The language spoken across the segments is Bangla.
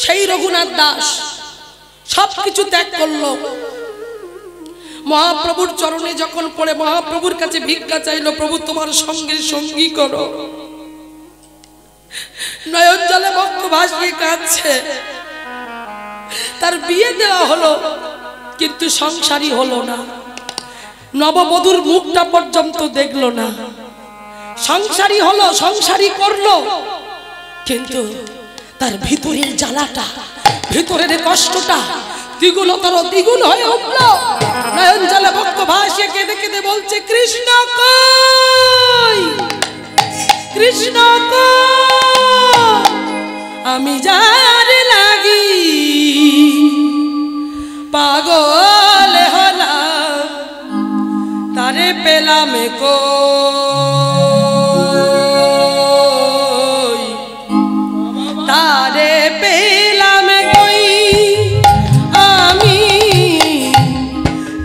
সেই রঘুনাথ দাস সবকিছু ত্যাগ করলো, মহাপ্রভুর চরণে যখন পড়ে মহাপ্রভুর কাছে ভিক্ষা চাইলো, প্রভু তোমার সঙ্গে সঙ্গী করো। নয়ন জলে বক্ষ ভাসিয়ে কাঁদছে। তার বিয়ে দেওয়া হলো কিন্তু সংসারী হলো না, নববধূর মুখটা পর্যন্ত দেখলো না। সংসারী হলো, সংসারী করলো, কিন্তু তার ভিতরের জ্বালাটা, ভিতরের কষ্টটা দ্বিগুণতর দ্বিগুণ হয়ে উঠল। নয়ন জলে বক্ষ ভাসিয়ে কেঁদে কেঁদে বলছে, কৃষ্ণ কই, কৃষ্ণ কই, আমি যার লাগি পাগল হলাম, তারে পেলাম কই, তারে পেলাম কই, আমি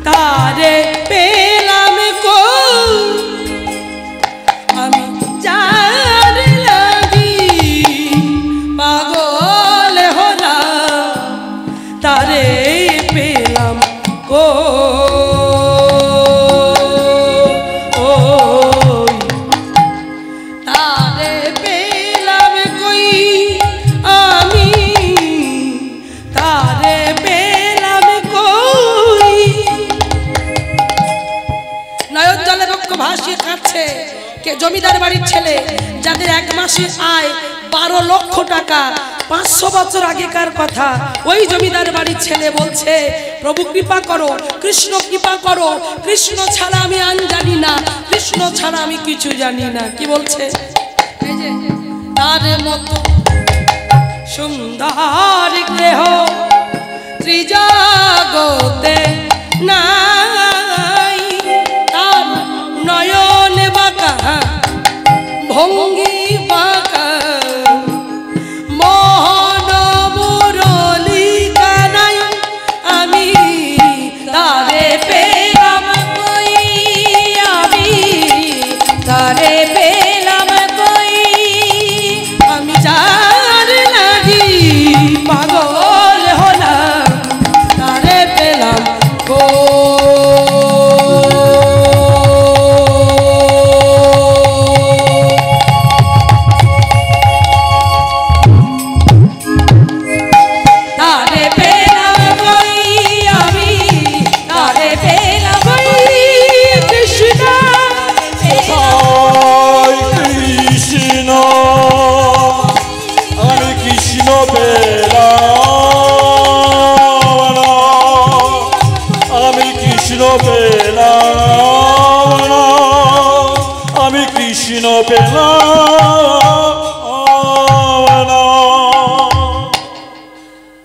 তারে পেলাম কই, আমি যার লাগি পাগল হলাম, তারে পেলাম জমিদার বাড়ির ছেলে, যাদের এক মাসে আয় 12 লক্ষ টাকা, 500 বছর আগেকার কথা। ওই জমিদার বাড়ির ছেলে বলছে, প্রভু কৃপা করো, কৃষ্ণ কৃপা করো, কৃষ্ণ ছাড়া আমি আন জানি না, কৃষ্ণ ছাড়া আমি কিছু জানি না। কি বলছে? এই যে তার মতো সুন্দর দেহ ত্রিজগতে নাই, তার নয়ন বাঁকা ভঙ্গি বাঁকা, মোহন মুরলিকা নাই, আমি তারে পেলাম কই, আমি তারে পেলাম কই, আমি যার লাগি পাগল হলাম, তারে পেলাম কই।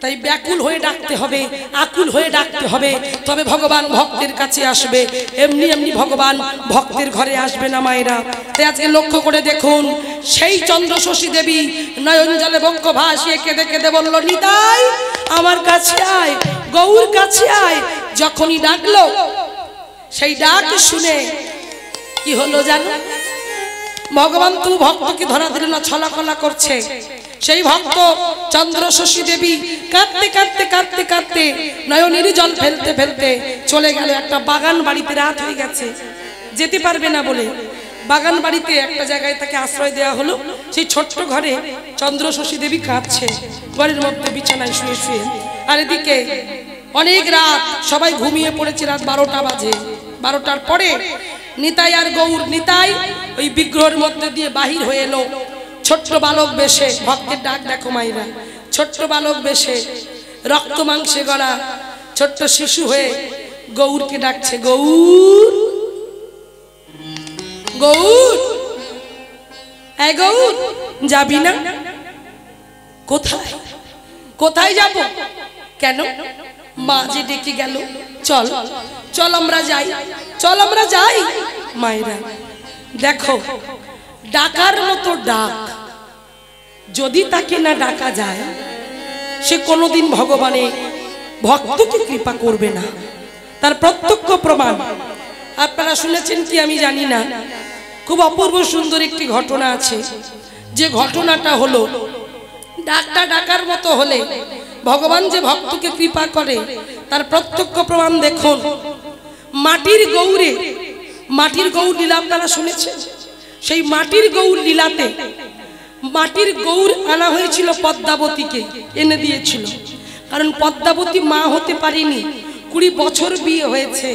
তাই ব্যাকুল হয়ে ডাকতে হবে, আকুল হয়ে ডাকতে হবে, তবে ভগবান ভক্তের কাছে আসবে। এমনি এমনি ভগবান ভক্তের ঘরে আসবে না মায়েরা। তাই আজকে লক্ষ্য করে দেখুন, সেই চন্দ্রশশী দেবী নয়ন জলে বক্ষ ভাসিয়ে কেঁদে কেঁদে বলল, নিতাই আমার কাছে আয়, গৌর কাছে আয়। যখনই ডাকলো, সেই ডাক শুনে কি হলো জানো? ভগবান তো ভক্তকে ধরা দিল না, ছলাকলা করছে। সেই ভক্ত চন্দ্রশশী দেবী কাঁদতে কাঁদতে কাঁদতে কাঁদতে নয়নের জল ফেলতে ফেলতে চলে গেল একটা বাগান বাড়িতে। রাত হয়ে গেছে, যেতে পারবে না বলে বাগান বাড়িতে একটা জায়গায় তাকে আশ্রয় দেওয়া হলো। সেই ছোট্ট ঘরে চন্দ্রশশী দেবী কাঁদছে, ঘরের মধ্যে বিছানায় শুয়ে শুয়ে। আর এদিকে অনেক রাত, সবাই ঘুমিয়ে পড়েছে, রাত 12টা বাজে। 12টার পরে নিতাই আর গৌর, নিতাই ওই বিগ্রহের মধ্যে দিয়ে বাহির হয়ে এলো ছোট্ট বালক বেশে। ভক্তের ডাক দেখো মাইরা, ছোট্ট বালক বেশে, রক্ত মাংসে গড়া ছোট্ট শিশু হয়ে গৌরকে ডাকছে, গৌর, গৌর, এই গৌর, যাবি না? কোথায়? কোথায় যাব? কেন? মা যে ডেকে গেল, চল চল আমরা যাই, চল আমরা যাই। মায়েরা দেখো, ডাকার মতো ডাক, যদি তাকে না ডাকা যায়, সে কোনোদিন ভগবানের ভক্তকে কৃপা করবে না। তার প্রত্যক্ষ প্রমাণ আপনারা শুনেছেন কি আমি জানি না। খুব অপূর্ব সুন্দর একটি ঘটনা আছে, যে ঘটনাটা হলো ডাকটা ডাকার মতো হলে ভগবান যে ভক্তকে কৃপা করে তার প্রত্যক্ষ প্রমাণ দেখুন। মাটির গৌরে, মাটির গৌর লীলা আপনারা শুনেছেন? সেই মাটির গৌর লীলাতে মাটির গৌর আনা হয়েছিল, পদ্মাবতীকে এনে দিয়েছিল। কারণ পদ্মাবতী মা হতে পারেনি, 20 বছর বিয়ে হয়েছে,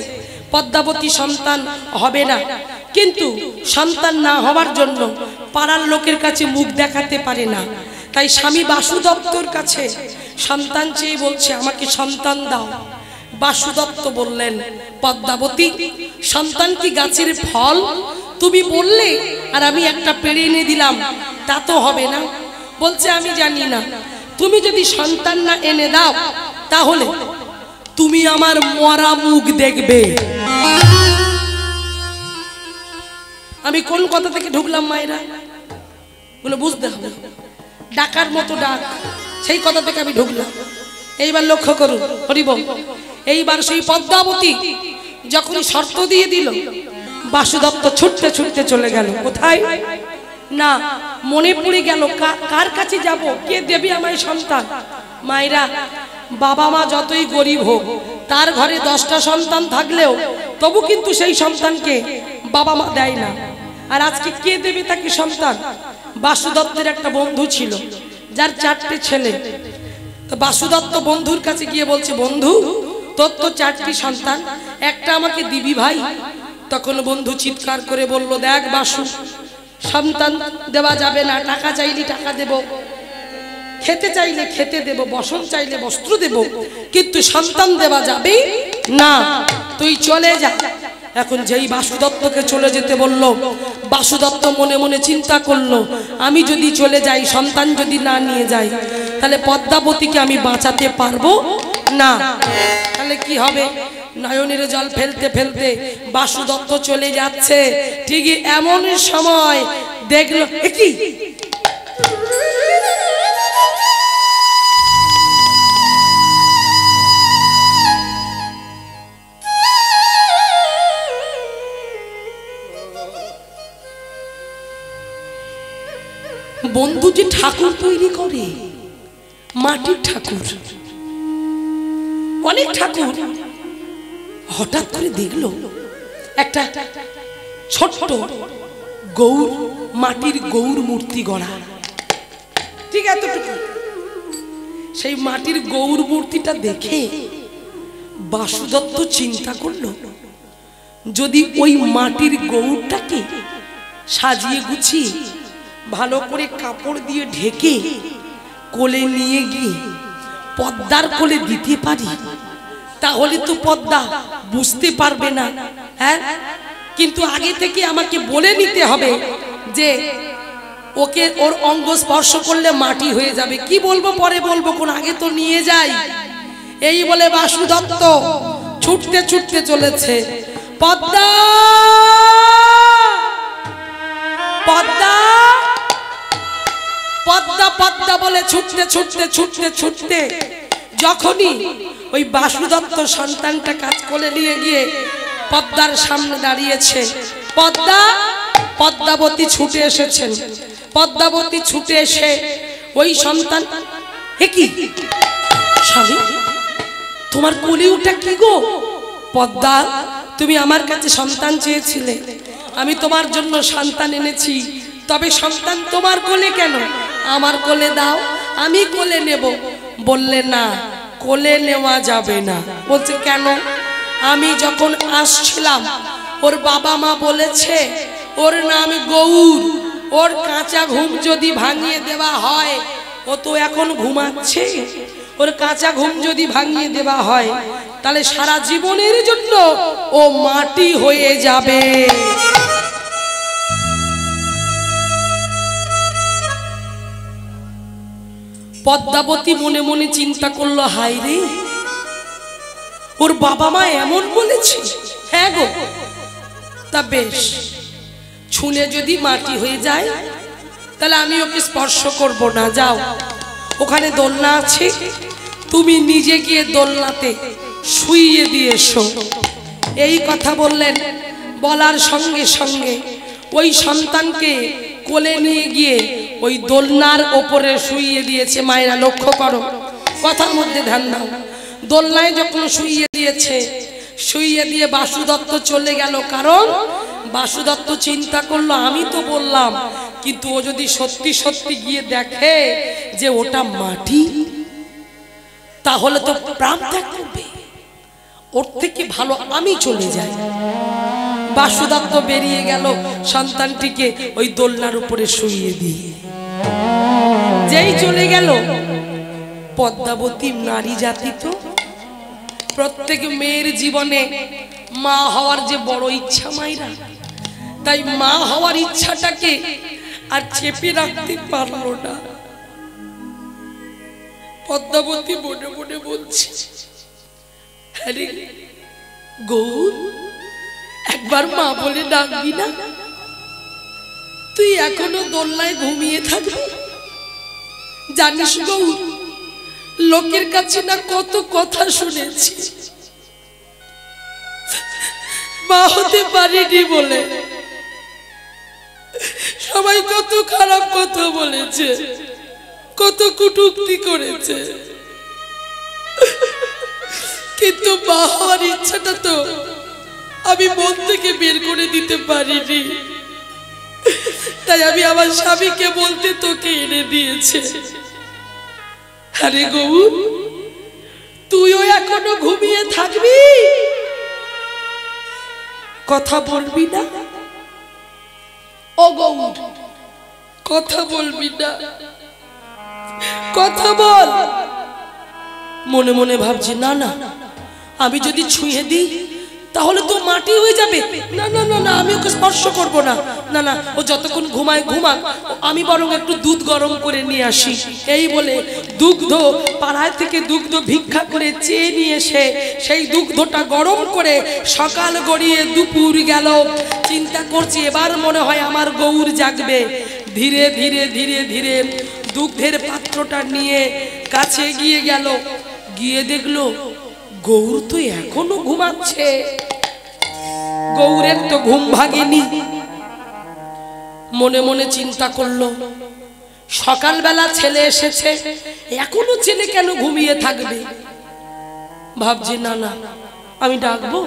পদ্মাবতী সন্তান হবে না। কিন্তু সন্তান না হওয়ার জন্য পাড়ার লোকের কাছে মুখ দেখাতে পারে না, তাই স্বামী বাসুদত্তর কাছে সন্তান চেয়ে বলছে, আমাকে সন্তান দাও। বাসুদত্ত বললেন, পদ্মাবতী, সন্তান কি গাছের ফল? তুমি বললে আর আমি একটা পেড়ে এনে দিলাম, তা তো হবে না। বলছে, আমি জানি না, তুমি যদি সন্তান না এনে দাও তাহলে তুমি আমার মরা মুখ দেখবে। আমি কোন কথা থেকে ঢুকলাম মায়েরা? বলে বুঝতে হবে, ডাকার মতো ডাক, সেই কথা থেকে আমি ঢুকলাম। এইবার লক্ষ্য করুন, হরিবল। এইবার সেই পদ্মাবতী যখন শর্ত দিয়ে দিল, বাসুদত্ত ছুটতে ছুটতে চলে গেল। কোথায়? না, মনে পড়ে গেল কার কাছে যাব, কে দেবে আমায় সন্তান? মায়েরা, বাবা মা যতই গরিব হোক, তার ঘরে 10টা সন্তান থাকলেও তবু কিন্তু সেই সন্তানকে বাবা মা দেয় না। আর আজকে কে দেবে তাকে সন্তান? বাসুদত্তের একটা বন্ধু ছিল, যার 4টে ছেলে। তো বাসুদত্ত বন্ধুর কাছে গিয়ে বলছে, বন্ধু, তোর তো 4টি সন্তান, একটা আমাকে দিবি ভাই? তখন বন্ধু চিৎকার করে বলল, দেখ বাসু, সন্তান দেওয়া যাবে না, টাকা চাইলে টাকা দেব, খেতে চাইলে খেতে দেব, বসন চাইলে বস্ত্র দেব, কিন্তু সন্তান দেওয়া যাবে না, তুই চলে যা। এখন যেই বাসুদত্তকে চলে যেতে বলল, বাসুদত্ত মনে মনে চিন্তা করলো, আমি যদি চলে যাই, সন্তান যদি না নিয়ে যাই, তাহলে পদ্মাবতীকে আমি বাঁচাতে পারবো না। তাহলে কি হবে? নয়নের জল ফেলতে ফেলতে বাসুদত্ত চলে যাচ্ছে। ঠিকই এমন সময় দেখলো, কি বন্ধু যে ঠাকুর তৈরি করে, মাটির ঠাকুর, অনেক ঠাকুর, হঠাৎ করে দেখলো একটা ছোট্ট গৌর, মাটির গৌর মূর্তি গড়া, ঠিক এতটুকু। সেই মাটির গৌর মূর্তিটা দেখে বাসুদত্ত চিন্তা করলো, যদি ওই মাটির গৌরটাকে সাজিয়ে গুছিয়ে ভালো করে কাপড় দিয়ে ঢেকে কোলে নিয়ে গিয়ে পদ্মার কোলে দিতে পারি, তাহলে তো পদ্মা বুঝতে পারবে না। হ্যাঁ, কিন্তু আগে থেকে আমাকে বলে নিতে হবে যে ওকে ওর অঙ্গ স্পর্শ করলে মাটি হয়ে যাবে। কি বলবো পরে বলবো, কোন আগে তো নিয়ে যাই। এই বলে বাসুদত্ত ছুটতে ছুটতে চলেছে। পদ্মা, পদ্মা, পদ্মা, পদ্মা বলে ছুটতে ছুটতে ছুটতে ছুটতে যখনই ওই বাসুদত্ত সন্তানটা কাজ করে নিয়ে গিয়ে পদ্মার সামনে দাঁড়িয়েছে, পদ্মা, পদ্মাবতী ছুটে এসেছেন। পদ্মাবতী ছুটে এসে ওই সন্তান, হে কি স্বামী, তোমার কোলে ওটা কি গো? পদ্মা, তুমি আমার কাছে সন্তান চেয়েছিলে, আমি তোমার জন্য সন্তান এনেছি, তবে সন্তান তোমার কোলে কেন? আমার কোলে দাও, আমি কোলে নেব। বললে না, কোলে নেওয়া যাবে না। বলছে কেন? আমি যখন আসছিলাম ওর বাবা মা বলেছে ওর নাম গৌর, ওর কাঁচা ঘুম যদি ভাঙিয়ে দেওয়া হয়, ও তো এখন ঘুমাচ্ছে, ওর কাঁচা ঘুম যদি ভাঙিয়ে দেওয়া হয় তাহলে সারা জীবনের জন্য ও মাটি হয়ে যাবে। পদ্মাবতী মনে মনে চিন্তা করলো, হায় রে, ওর বাবা মা এমন বলেছে। হ্যাঁ গো, তা বেশ, ছুঁলে যদি মাটি হয়ে যায় তাহলে আমি ওকে স্পর্শ করব না। যাও, ওখানে দোলনা আছে, তুমি নিজে গিয়ে দোলনাতে শুইয়ে দিয়ে এসো। এই কথা বললেন। বলার সঙ্গে সঙ্গে ওই সন্তানকে কোলে নিয়ে গিয়ে ওই দোলনার ওপরে শুইয়ে দিয়েছে। মায়েরা লক্ষ্য করো, কথার মধ্যে ধ্যান দাও। দোলনায় যখন শুইয়ে দিয়েছে, শুইয়ে দিয়ে বাসুদত্ত চলে গেল। কারণ বাসুদত্ত চিন্তা করলো আমি তো বললাম, কিন্তু ও যদি সত্যি সত্যি গিয়ে দেখে যে ওটা মাটি, তাহলে তো প্রাণ ত্যাগ করবে। ওর থেকে ভালো আমি চলে যাই। বাসুদত্ত বেরিয়ে গেল সন্তানটিকে ওই দোলনার উপরে শুইয়ে দিয়ে। যেই চলে গেল, পদ্মাবতী নারী জাতি তো প্রত্যেক মেয়ের জীবনে মা হওয়ার যে বড় ইচ্ছা মায়েরা, তাই মা হওয়ার ইচ্ছাটাকে আর চেপে রাখতে পারলো না। পদ্মাবতী মনে মনে বলছে, আরে গৌর, একবার মা বলে ডাকবি না? তুই এখনো দোলনায় ঘুমিয়ে থাকবি? জানিস গৌর, লোকের কাছে না কত কথা শুনেছি, মা হতে পারিনি বলে সবাই কত খারাপ কথা বলেছে, কত কটূক্তি করেছে, কিন্তু মা হওয়ার ইচ্ছাটা তো আমি মন থেকে বের করে দিতে পারিনি। তাই আমি আমার স্বামীকে বলতে তোকে এনে দিয়েছে। আরে গৌর, তুইও এখনো ঘুমিয়ে থাকবি? কথা বলবি না? ও গৌর, কথা বলবি না? কথা বল। মনে মনে ভাবছি, না না, আমি যদি ছুঁয়ে দিই তাহলে তো মাটি হয়ে যাবে। না না না না, আমি ওকে স্পর্শ করব না। না না, ও যতক্ষণ ঘুমায় ঘুমাক, আমি বরং একটু দুধ গরম করে নিয়ে আসি। এই বলে দুগ্ধ পাড়ায় থেকে দুগ্ধ ভিক্ষা করে চেয়ে নিয়ে এসে সেই দুগ্ধটা গরম করে সকাল গড়িয়ে দুপুর গেল। চিন্তা করছি এবার মনে হয় আমার গৌর জাগবে। ধীরে ধীরে ধীরে ধীরে দুগ্ধের পাত্রটা নিয়ে কাছে গিয়ে গেল। গিয়ে দেখলো গৌর তো এখনো ঘুমাচ্ছে। গৌরের তো ঘুম ভাগেনি। মনে মনে চিন্তা করলো, সকালবেলা ছেলে এসেছে, এখনো ছেলে কেন ঘুমিয়ে থাকবে? ভাবছি না না, আমি ডাকবো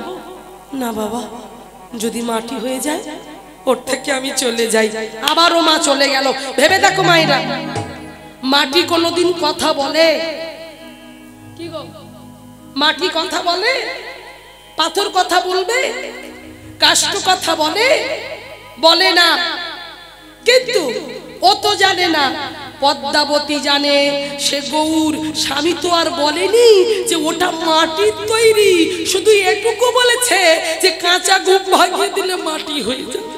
না। বাবা, যদি মাটি হয়ে যায় ওর থেকে আমি চলে যাই। আবারও মা চলে গেল। ভেবে দেখো মায়েরা, মাটি কোনোদিন কথা বলে? কি গো, মাটি কথা বলে? পাথর কথা বলবে? কাষ্ঠ কথা বলে? বলে না। কিন্তু ও তো জানে না, পদ্মাবতী জানে। সে গৌর স্বামী তো আর বলেনি যে ওটা মাটির তৈরি, শুধু এটুকু বলেছে যে কাঁচা গুপ ভাঙিয়ে দিলে মাটি হয়ে যাবে।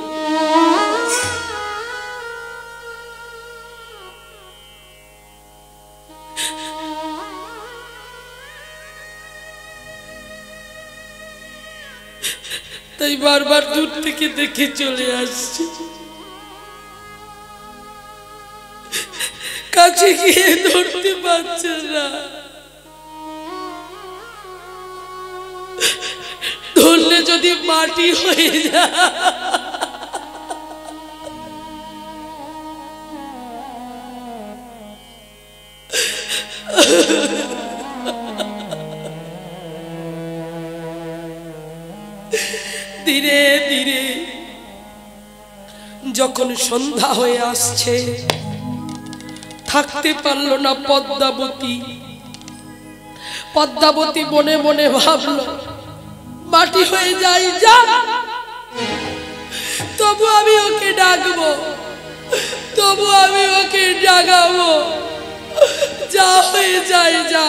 তাই বারবার দূর থেকে দেখে চলে আসছি, কাছে গিয়ে ধরতে পারছে না। ধরলে যদি মাটি হয়ে যায়। ধীরে ধীরে যখন সন্ধ্যা হয়ে আসছে, থাকতে পারলো না পদ্মাবতী। পদ্মাবতী মনে মনে ভাবলো, মাটি হয়ে যাই যা, তবু আমি ওকে ডাকবো, তবু আমি ওকে জাগাবো, যা হয়ে যায় যা।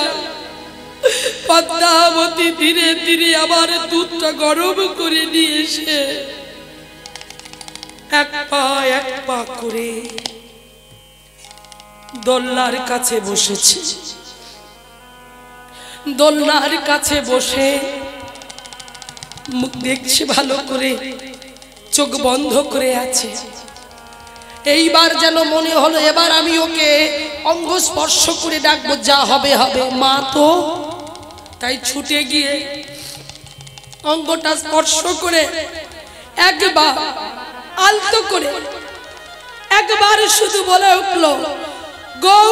পদ্মাবতী ধীরে ধীরে আবার দুধটা গরম করে নিয়ে এসে এক পা করে দোলনার কাছে বসেছে। দোলনার কাছে বসে মুখ দেখছে ভালো করে, চোখ বন্ধ করে আছে। এইবার যেন মনে হলো এবার আমি ওকে অঙ্গ স্পর্শ করে ডাকবো, যা হবে হবে। মা তো তাই ছুটে গিয়ে অঙ্গটা স্পর্শ করে একবার আলতো করে একবার শুধু বলে উঠল গৌ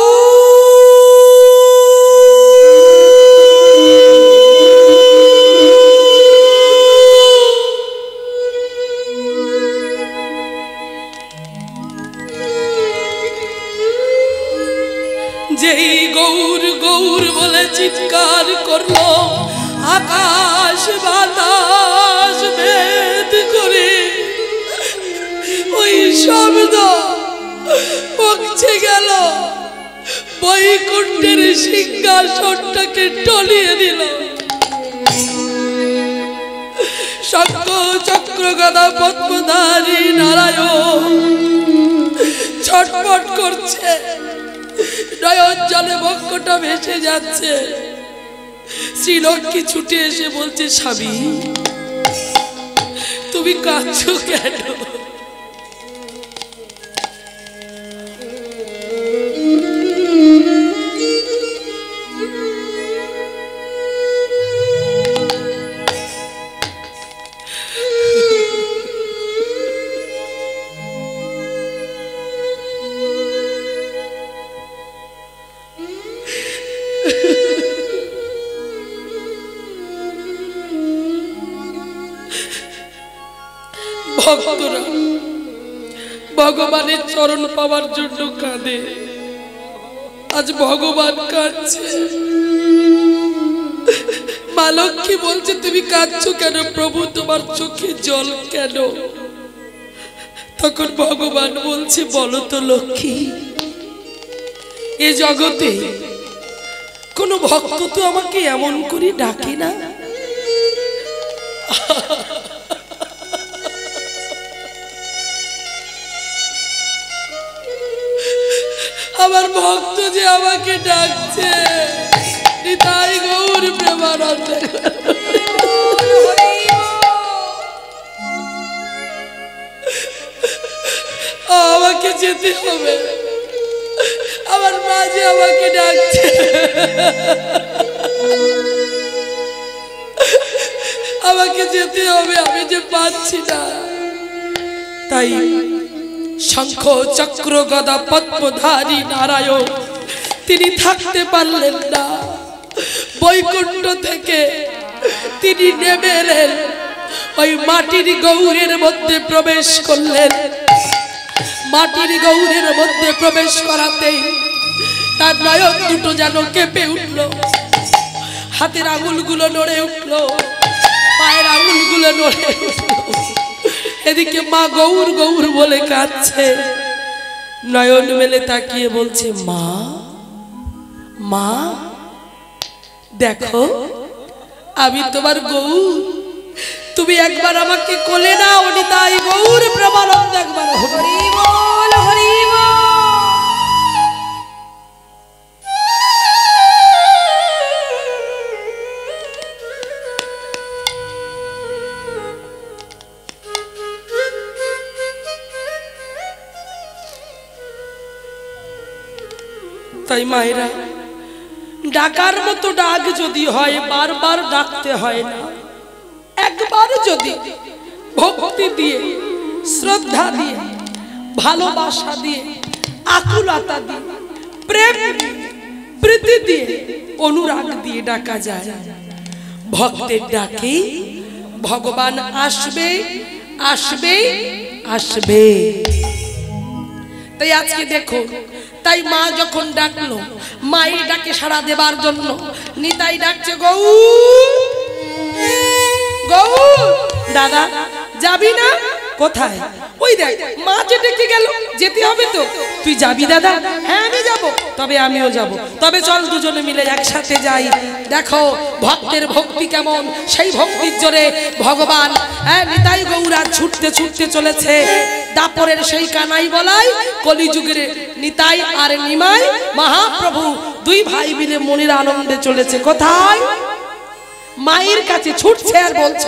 যেই গৌর গৌর বলে চিৎকার করলো আকাশ বাতাস ভেদ করে ওই শব্দ পৌঁছে গেল বৈকুণ্ঠের সিংহাসনটাকে টলিয়ে দিল। শঙ্খ চক্র গদা পদ্মধারী নারায়ণ ছটফট করছে, নয়ন জলে বক্ষটা ভেসে যাচ্ছে। শ্রীলক্ষ্মী ছুটে এসে বলছে স্বামী তুমি কাঁদছো কেন? ভক্তরা ভগবানের চরণ পাওয়ার জন্য কাঁদে, আজ ভগবান কাঁদছে। মা লক্ষ্মী বলছে তুমি কাঁদছো কেন প্রভু, তোমার চোখে জল কেন? তখন ভগবান বলছে বলো তো লক্ষ্মী, এ জগতে কোনো ভক্ত তো আমাকে এমন করে ডাকে না। আমার ভক্ত যে আমাকে ডাকছে নিতাই গৌর প্রেমানন্দে, আমাকে যেতে হবে। আমার মা যে আমাকে ডাকছে, আমাকে যেতে হবে, আমি যে পাচ্ছি না। তাই শঙ্খ চক্র গদা পদ্মধারী নারায়ণ তিনি থাকতে পারলেন না, বৈকুণ্ঠ থেকে তিনি নেমে এলেন, ওই মাটির গৌরের মধ্যে প্রবেশ করলেন। মাটির গৌরের মধ্যে প্রবেশ করাতেই তার নয়ন দুটো যেন কেঁপে উঠল, হাতের আঙুলগুলো নড়ে উঠল, পায়ের আঙুলগুলো নড়ে উঠল। এদিকে মা গৌর গৌর বলে কাঁদছে, নয়ন মেলে তাকিয়ে বলছে মা মা দেখো আমি তোমার গৌর, তুমি একবার আমাকে কোলে নাও। নিতাই গৌর প্রেমানন্দ একবার হরি বল হরি বল। তাই মায়েরা ডাকার মতো ডাক যদি হয় বারবার ডাকতে হয় না, একবার যদি ভক্তি দিয়ে শ্রদ্ধা দিয়ে ভালোবাসা দিয়ে আকুলতা দিয়ে প্রেম প্রীতি দিয়ে অনুরাগ দিয়ে ডাকা যায়, ভক্তের ডাকে ভগবান আসবে আসবে আসবে। তাই আজকে দেখো, তাই মা যখন ডাকলো, মায়ের ডাকে সাড়া দেবার জন্য নিতাই ডাকছে গৌর গৌর। দাদা যাবি না? কোথায়? ওই দেখ মা যে ডেকে গেল, যেতে হবে তো। তুই যাবি দাদা? হ্যাঁ আমি যাব। তবে আমিও যাব। তবে চল দুজনে মিলে একসাথে যাই। দেখো ভক্তের ভক্তি কেমন, সেই ভক্তির জোরে ভগবান নিতাই গৌরা ছুটতে ছুটতে চলেছে। দাপরের সেই কানাই বলাই কলিযুগের নিতাই আর নিমাই মহাপ্রভু দুই ভাই মিলে মনের আনন্দে চলেছে। কোথায়? মায়ের কাছে ছুটছে আর বলছে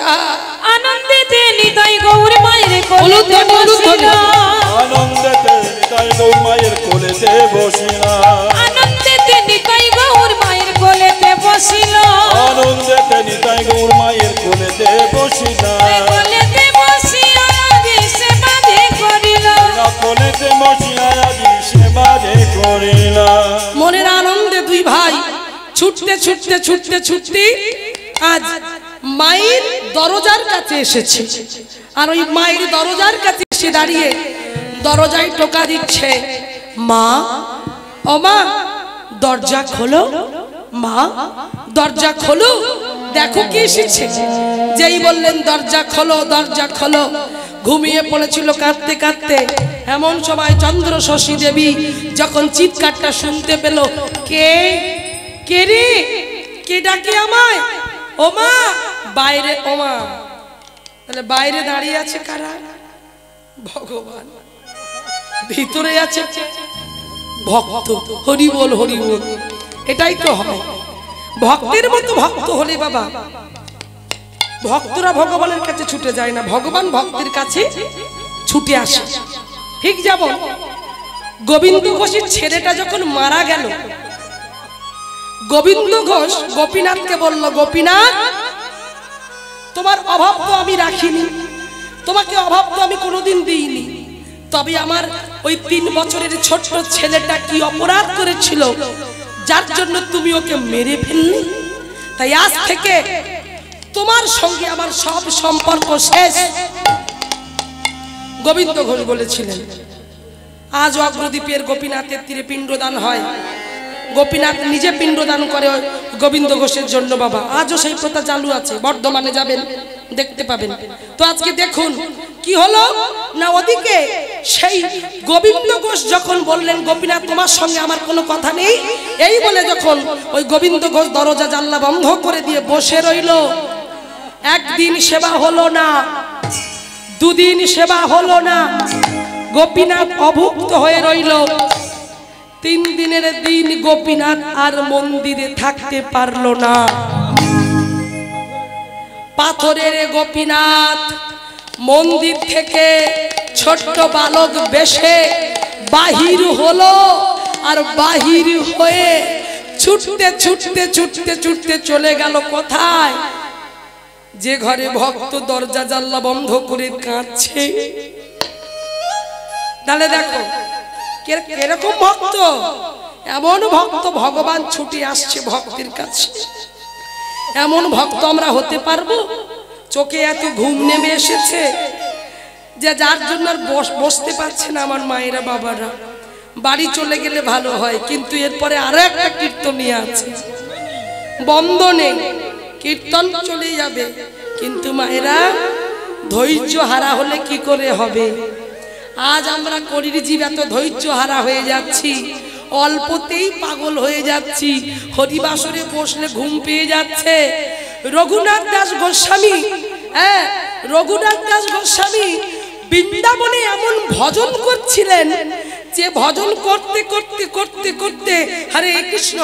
আনন্দেতে নিতাই গৌর মায়ের কোলেতে বসিলা, আনন্দেতে নিতাই গৌর মায়ের কোলেতে বসিলা, আনন্দেতে নিতাই গৌর মায়ের কোলেতে বসিলা, আনন্দেতে নিতাই গৌর মায়ের কোলেতে বসিলা, কোলেতে বসিয়া দিশে বাঁধে করিল, কোলেতে বসিয়া ছুটতে ছুটতে ছুটতে ছুটতে আজ মায়ের দরজার কাছে এসেছে। আর ওই মায়ের দরজার কাছে এসে দাঁড়িয়ে দরজায় টোকা দিচ্ছে, মা ও মা দরজা খোলো, মা দরজা খোলো, দেখো কে এসেছে। যেই বললেন দরজা খোলো দরজা খোলো, ঘুমিয়ে পড়েছিল কাঁদতে কাঁদতে। এমন সময় চন্দ্র শশী দেবী যখন চিৎকারটা শুনতে পেল, কে কে রে, কে ডাকে আমায়? ও মা বাইরে, ও মা তাহলে বাইরে দাঁড়িয়ে আছে কারা? ভগবান। ভিতরে আছে ভক্ত। হরি বল হরি বল। এটাই তো হয়, ভক্তের মতো ভক্ত হলে বাবা ভক্তরা ভগবানের কাছে ছুটে যায় না, ভগবান ভক্তের কাছে ছুটে আসে। ঠিক যেমন গোবিন্দ ঘোষের ছেলেটা যখন মারা গেল, গোবিন্দ ঘোষ গোপীনাথকে বলল, গোপীনাথ তোমার অভাব তো আমি রাখিনি, তোমাকে অভাব তো আমি কোনোদিন দিইনি, তবে আমার ওই 3 বছরের ছোট্ট ছেলেটা কি অপরাধ করেছিল যার জন্য তুমি ওকে মেরে ফেললে, তাই আজ থেকে তোমার সঙ্গে আমার সব সম্পর্ক শেষ। গোবিন্দ ঘোষ বলেছিলেন। আজ অগ্রদ্বীপের গোপীনাথের তীরে পিণ্ডদান হয়, গোপীনাথ নিজে পিণ্ডদান করে গোবিন্দ ঘোষের জন্য বাবা। আজও সেই প্রথা চালু আছে, বর্ধমানে যাবেন দেখতে পাবেন। তো আজকে দেখুন কি হলো না, ওদিকে সেই গোবিন্দ ঘোষ যখন বললেন, গোপীনাথ তোমার সঙ্গে আমার কোনো কথা নেই, এই বলে যখন ওই গোবিন্দ ঘোষ দরজা জানলা বন্ধ করে দিয়ে বসে রইল, একদিন সেবা হলো না, 2 দিন সেবা হলো না, গোপীনাথ অভুক্ত হয়ে রইল। 3 দিনের দিন গোপীনাথ আর মন্দিরে থাকতে পারল না। পাথরের গোপীনাথ মন্দির থেকে ছোট্ট বালক বেশে বাহির হলো, আর বাহির হয়ে ছুটতে ছুটতে ছুটতে ছুটতে চলে গেল কোথায়? যে ঘরে ভক্ত দরজা জানলা বন্ধ করে কাঁদছে। তাহলে দেখো এরকম ভক্ত, এমন ভক্ত ভগবান ছুটে আসছে ভক্তের কাছে। এমন ভক্ত আমরা হতে পারবো? চোখে এত ঘুম নেমে এসেছে যে যার জন্য আর বসতে পারছে না আমার মায়েরা বাবারা। বাড়ি চলে গেলে ভালো হয়, কিন্তু এরপরে আরো একটা কীর্তনীয় আছে, বন্ধ নেই, কীর্তন চলে যাবে, কিন্তু মায়েরা ধৈর্য হারা হলে কি করে হবে? আজ আমরা করির জীব এত ধৈর্য হারা হয়ে যাচ্ছি, অল্পতেই পাগল হয়ে যাচ্ছি, হরিবাসরে বসলে ঘুম পেয়ে যাচ্ছে। রঘুনাথ দাস গোস্বামী, রঘুনাথ দাস গোস্বামী বৃন্দাবনে এমন ভজন করছিলেন যে ভজন করতে করতে করতে করতে হরে কৃষ্ণ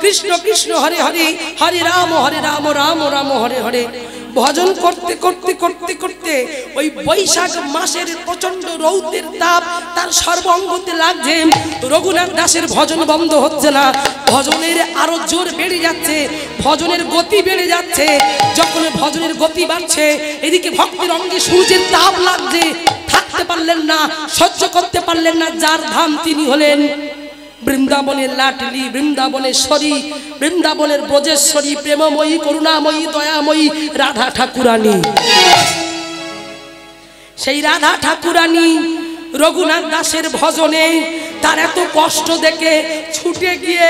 কৃষ্ণ কৃষ্ণ হরে হরে, হরে রাম রাম রাম হরে হরে, ভজন করতে করতে করতে করতে ওই বৈশাখ মাসের প্রচন্ড রৌদ্রের তাপ তার সর্বাঙ্গতে লাগছে। রঘুনাথ দাসের ভজন বন্ধ হচ্ছে না, ভজনের আরো জোর বেড়ে যাচ্ছে, ভজনের গতি বেড়ে যাচ্ছে। যখন ভজনের গতি বাড়ছে, এদিকে ভক্তের অঙ্গে সূর্যের তাপ লাগছে, থাকতে পারলেন না, সহ্য করতে পারলেন না। যার ধাম তিনি হলেন বৃন্দাবনের লাটলি, বৃন্দাবনেশ্বরী, বৃন্দাবনের ব্রজেশ্বরী, প্রেমময়ী, করুণাময়ী, দয়াময়ী রাধা ঠাকুরানী। সেই রাধা ঠাকুরানী রঘুনাথ দাসের ভজনে তার এত কষ্ট দেখে ছুটে গিয়ে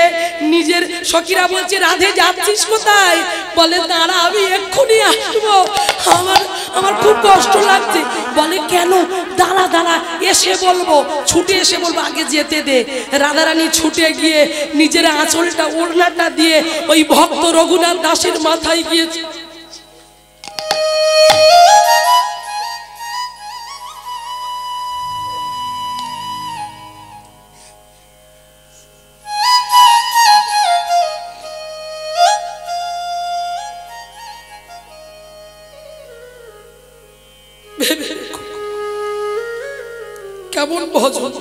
নিজের সখীরা বলছে, রাধে যাচ্ছিস কোথায়? বলে, দাঁড়া আমি এক্ষুনি আসবো, আমার খুব কষ্ট লাগছে। বলে, কেন? দাঁড়া দাঁড়া, এসে বলবো, ছুটে এসে বলবো, আগে যেতে দে। রাধারানী ছুটে গিয়ে নিজের আঁচলটা ওড়নাটা দিয়ে ওই ভক্ত রঘুনাথ দাসের মাথায় গিয়েছে। কেমন ভজন!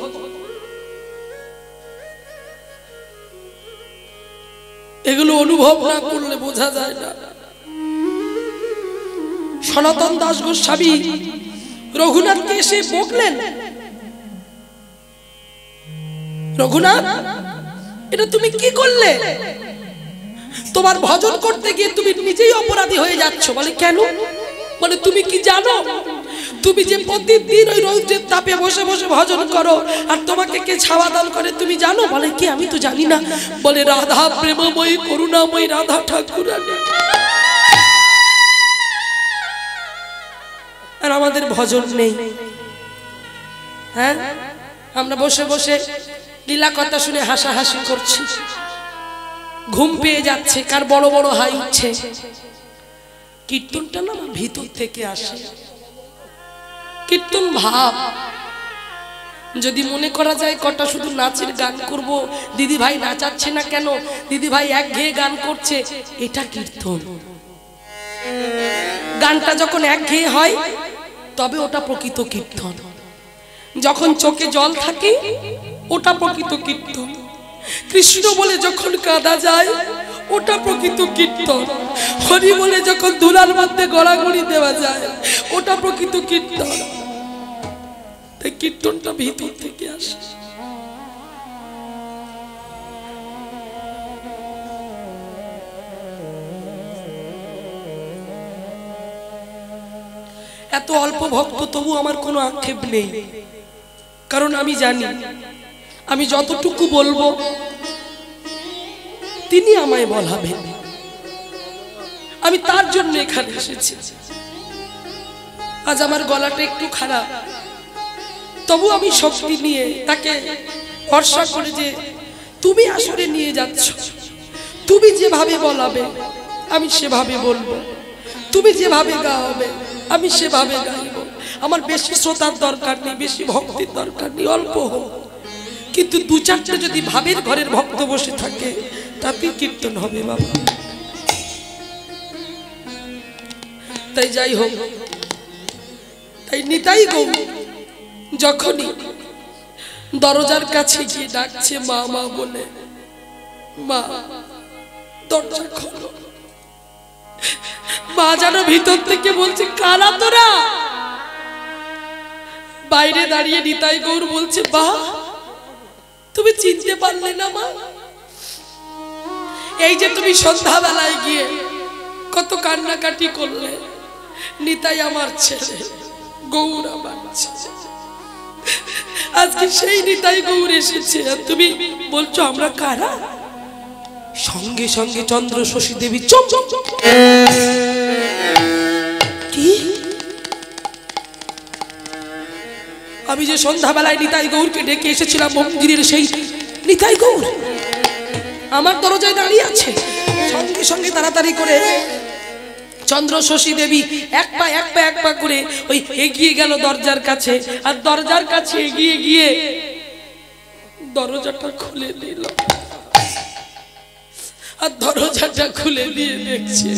এগুলো অনুভব না করলে বোঝা যায় না। সনাতন দাস গোস্বামী রঘুনাথকে এসে বকলেন, রঘুনাথ এটা তুমি কি করলে? তোমার ভজন করতে গিয়ে তুমি নিজেই অপরাধী হয়ে যাচ্ছ। বলে কেন? বলে তুমি কি জানো তুমি যে প্রতিদিন ওই রৌদ্রের তাপে বসে বসে ভজন করো আর তোমাকে কে ছাওয়া দান করে তুমি জানো? বলে কি আমি তো জানি না। বলে রাধা প্রেমময়ী করুণাময়ী রাধা ঠাকুরানী। আর আমাদের ভজন নেই। হ্যাঁ, আমরা বসে বসে লীলা কথা শুনে হাসাহাসি করছি, ঘুম পেয়ে যাচ্ছে, কার বড় বড় হাই উঠছে। কীর্তনটা না ভিতর থেকে আসে, কীর্তন ভাব। যদি মনে করা যায় কটা শুধু নাচের গান করব, দিদি ভাই নাচাচ্ছে না কেন, দিদি ভাই একঘেয়ে গান করছে, এটা কীর্তন। গানটা যখন একঘেয়ে হয় তবে ওটা প্রকৃত কীর্তন। যখন চোখে জল থাকে ওটা প্রকৃত কীর্তন। কৃষ্ণ বলে যখন কাঁদা যায় ওটা প্রকৃত কীর্তন। হরি বলে যখন ধুলার মধ্যে গড়াগড়ি দেওয়া যায় ওটা প্রকৃত কীর্তন। তাই কীর্তনটা ভিতর থেকে আসে। এত অল্প ভক্ত তবু আমার কোনো আক্ষেপ নেই, কারণ আমি জানি আমি যতটুকু বলবো তিনি আমায় বলাবেন। আমি তার জন্য এখানে এসেছি। আজ আমার গলাটা একটু খারাপ, তবু আমি শক্তি নিয়ে তাকে ভরসা করে যে তুমি আসলে নিয়ে যাচ্ছ, তুমি যেভাবে বলাবে আমি সেভাবে বলবো, তুমি যেভাবে গাওয়াবে আমি সেভাবে গাইব। আমার বেশি শ্রোতার দরকার নেই, বেশি ভক্তির দরকার নেই, অল্প হোক, কিন্তু দু চারটে যদি ভাবের ঘরের ভক্ত বসে থাকে তাতে কীর্তন হবে বাবা। তাই যাই হোক, তাই নিতাই গৌর যখনই দরজার কাছে গিয়ে ডাকছে মা মা বলে, মা দরজা খোলো, মা যেন ভিতর থেকে বলছে কারা তোরা। বাইরে দাঁড়িয়ে নিতাই গৌর বলছে, বা তুমি চিনতে পারলে না মা? এই যে তুমি সন্ধ্যাবেলায় গিয়ে কত কান্নাকাটি করলে, নিতাই আমার ছেলে, গৌর আমার ছেলে, আজকে সেই নিতাই গৌর এসেছে আর তুমি বলছো আমরা কারা? সঙ্গে সঙ্গে চন্দ্র শশী দেবী চুপ। কি? আমি যে সন্ধ্যাবেলায় নিতাই গৌরকে ডেকে এসেছিলাম মন্দিরের সেই নিতাই গৌর আমার দরজায় দাঁড়িয়ে আছে। সঙ্গে সঙ্গে তাড়াতাড়ি করে চন্দ্র শশী দেবী এক পা করে ওই এগিয়ে গেল দরজার কাছে, আর দরজার কাছে এগিয়ে গিয়ে দরজাটা খুলে দিল। আর দরজাটা খুলে দিয়ে দেখছে,